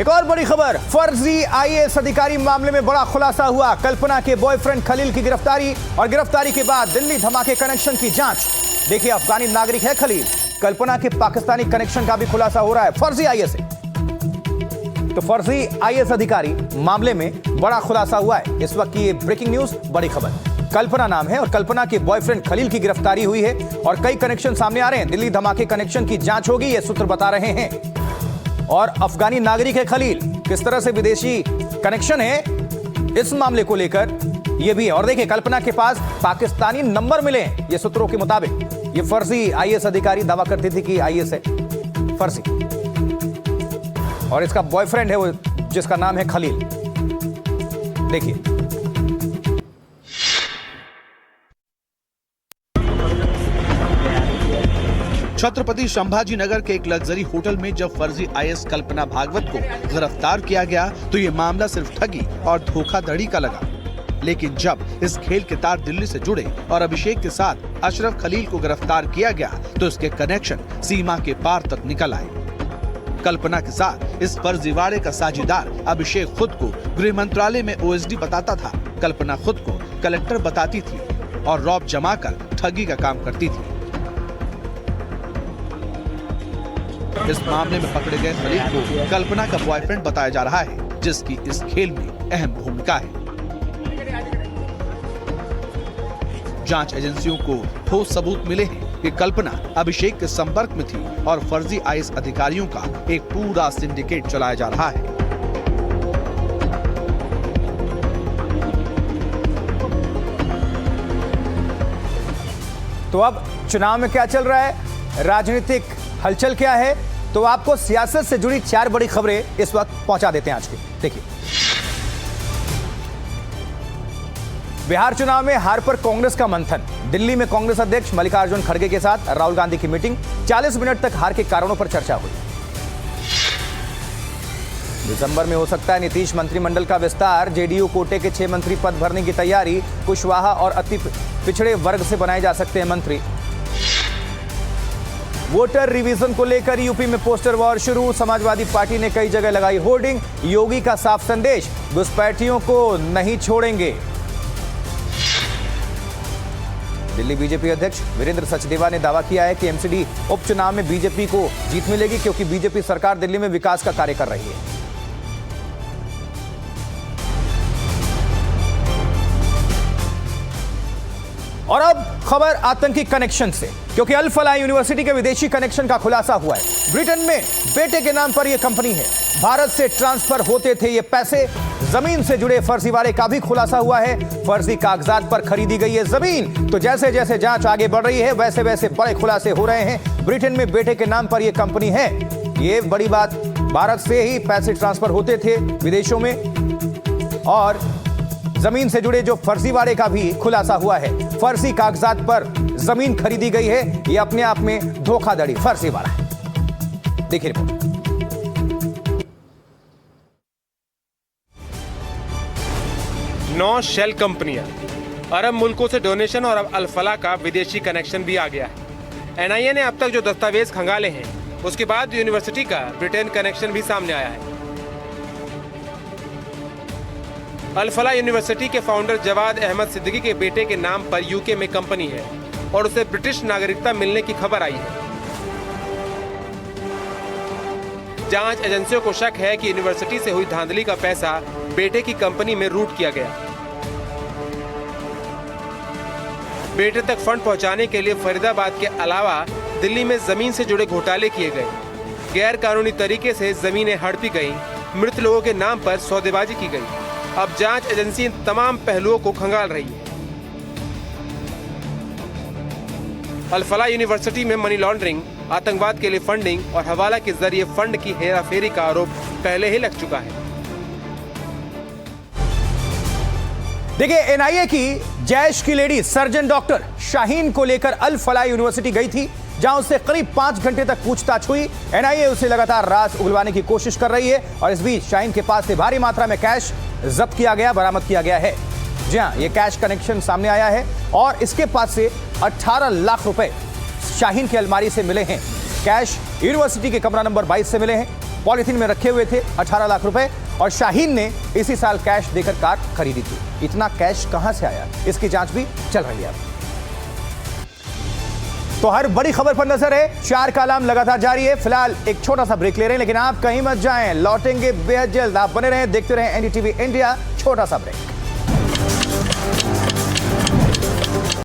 एक और बड़ी खबर, फर्जी आईएएस अधिकारी मामले में बड़ा खुलासा हुआ। कल्पना के बॉयफ्रेंड खलील की गिरफ्तारी और गिरफ्तारी के बाद दिल्ली धमाके कनेक्शन की जांच। देखिए, अफगानी नागरिक है खलील, कल्पना के पाकिस्तानी कनेक्शन का भी खुलासा हो रहा है फर्जी आईएएस से। तो फर्जी आईएएस अधिकारी मामले में बड़ा खुलासा हुआ है। इस वक्त की ये ब्रेकिंग न्यूज, बड़ी खबर। कल्पना नाम है और कल्पना के बॉयफ्रेंड खलील की गिरफ्तारी हुई है और कई कनेक्शन सामने आ रहे हैं। दिल्ली धमाके कनेक्शन की जांच होगी, ये सूत्र बता रहे हैं। और अफगानी नागरिक है खलील, किस तरह से विदेशी कनेक्शन है इस मामले को लेकर ये भी है। और देखिए, कल्पना के पास पाकिस्तानी नंबर मिले हैं, ये सूत्रों के मुताबिक। ये फर्जी आईएएस अधिकारी दावा करती थी कि आईएएस है फर्जी, और इसका बॉयफ्रेंड है वो, जिसका नाम है खलील। देखिए, छत्रपति संभाजी नगर के एक लग्जरी होटल में जब फर्जी आईएएस कल्पना भागवत को गिरफ्तार किया गया तो ये मामला सिर्फ ठगी और धोखाधड़ी का लगा। लेकिन जब इस खेल के तार दिल्ली से जुड़े और अभिषेक के साथ अशरफ खलील को गिरफ्तार किया गया तो इसके कनेक्शन सीमा के पार तक निकल आए। कल्पना के साथ इस फर्जीवाड़े का साझेदार अभिषेक खुद को गृह मंत्रालय में ओएसडी बताता था। कल्पना खुद को कलेक्टर बताती थी और रौब जमाकर ठगी का काम करती थी। इस मामले में पकड़े गए खलील को कल्पना का बॉयफ्रेंड बताया जा रहा है, जिसकी इस खेल में अहम भूमिका है। जांच एजेंसियों को ठोस सबूत मिले हैं कि कल्पना अभिषेक के संपर्क में थी और फर्जी आईएएस अधिकारियों का एक पूरा सिंडिकेट चलाया जा रहा है। तो अब चुनाव में क्या चल रहा है, राजनीतिक हलचल क्या है, तो आपको सियासत से जुड़ी 4 बड़ी खबरें इस वक्त पहुंचा देते हैं आज के। देखिए, बिहार चुनाव में हार पर कांग्रेस का मंथन। दिल्ली में कांग्रेस अध्यक्ष मल्लिकार्जुन खड़गे के साथ राहुल गांधी की मीटिंग, 40 मिनट तक हार के कारणों पर चर्चा हुई। दिसंबर में हो सकता है नीतीश मंत्रिमंडल का विस्तार, जेडीयू कोटे के 6 मंत्री पद भरने की तैयारी, कुशवाहा और अति पिछड़े वर्ग से बनाए जा सकते हैं मंत्री। वोटर रिवीजन को लेकर यूपी में पोस्टर वॉर शुरू, समाजवादी पार्टी ने कई जगह लगाई होर्डिंग, योगी का साफ संदेश, घुसपैठियों को नहीं छोड़ेंगे। दिल्ली बीजेपी अध्यक्ष वीरेंद्र सचदेवा ने दावा किया है कि एमसीडी उपचुनाव में बीजेपी को जीत मिलेगी, क्योंकि बीजेपी सरकार दिल्ली में विकास का कार्य कर रही है। और अब खबर आतंकी कनेक्शन से, क्योंकि अल फलाह यूनिवर्सिटी के विदेशी कनेक्शन का खुलासा हुआ है। ब्रिटेन में बेटे के नाम पर यह कंपनी है, भारत से ट्रांसफर होते थे ये पैसे। जमीन से जुड़े फर्जीवाड़े का भी खुलासा हुआ है, फर्जी कागजात पर खरीदी गई है जमीन। तो जैसे जैसे जांच आगे बढ़ रही है वैसे वैसे बड़े खुलासे हो रहे हैं। ब्रिटेन में बेटे के नाम पर यह कंपनी है, ये बड़ी बात। भारत से ही पैसे ट्रांसफर होते थे विदेशों में, और जमीन से जुड़े जो फर्जीवाड़े का भी खुलासा हुआ है। फर्जी कागजात पर जमीन खरीदी गई है, ये अपने आप में धोखाधड़ी, फर्जीवाड़ा है। देखिए रिपोर्ट। 9 शेल कंपनियां, अरब मुल्कों से डोनेशन और अब अल फलाह का विदेशी कनेक्शन भी आ गया है। एनआईए ने अब तक जो दस्तावेज खंगाले हैं, उसके बाद यूनिवर्सिटी का ब्रिटेन कनेक्शन भी सामने आया है। अल फलाह यूनिवर्सिटी के फाउंडर जवाद अहमद सिद्दीकी के बेटे के नाम पर यूके में कंपनी है और उसे ब्रिटिश नागरिकता मिलने की खबर आई है। जांच एजेंसियों को शक है कि यूनिवर्सिटी से हुई धांधली का पैसा बेटे की कंपनी में रूट किया गया। बेटे तक फंड पहुंचाने के लिए फरीदाबाद के अलावा दिल्ली में जमीन से जुड़े घोटाले किए गए। गैर कानूनी तरीके से जमीनें हड़पी गईं, मृत लोगों के नाम पर सौदेबाजी की गई। अब जांच एजेंसी इन तमाम पहलुओं को खंगाल रही है। अल फलाह यूनिवर्सिटी में मनी लॉन्ड्रिंग, आतंकवाद के लिए फंडिंग और हवाला के जरिए फंड की हेराफेरी का आरोप पहले ही लग चुका है। देखिए, एनआईए की जैश की लेडी सर्जन डॉक्टर शाहीन को लेकर अल फलाह यूनिवर्सिटी गई थी, जहां उससे करीब 5 घंटे तक पूछताछ हुई। एनआईए उसे लगातार राज उगलवाने की कोशिश कर रही है और इस बीच शाहीन के पास से भारी मात्रा में कैश जब्त किया गया, बरामद किया गया है। जी हां, यह कैश कनेक्शन सामने आया है और इसके पास से 18 लाख रुपए शाहीन की अलमारी से मिले हैं। कैश यूनिवर्सिटी के कमरा नंबर 22 से मिले हैं। पॉलिथीन में रखे हुए थे 18 लाख रुपए और शाहीन ने इसी साल कैश देकर कार खरीदी थी। इतना कैश कहां से आया, इसकी जांच भी चल रही है। तो हर बड़ी खबर पर नजर है, 4 का अलार्म लगातार जारी है। फिलहाल एक छोटा सा ब्रेक ले रहे हैं, लेकिन आप कहीं मत जाएं, लौटेंगे बेहद जल्द। आप बने रहें, देखते रहें एनडीटीवी इंडिया। छोटा सा ब्रेक।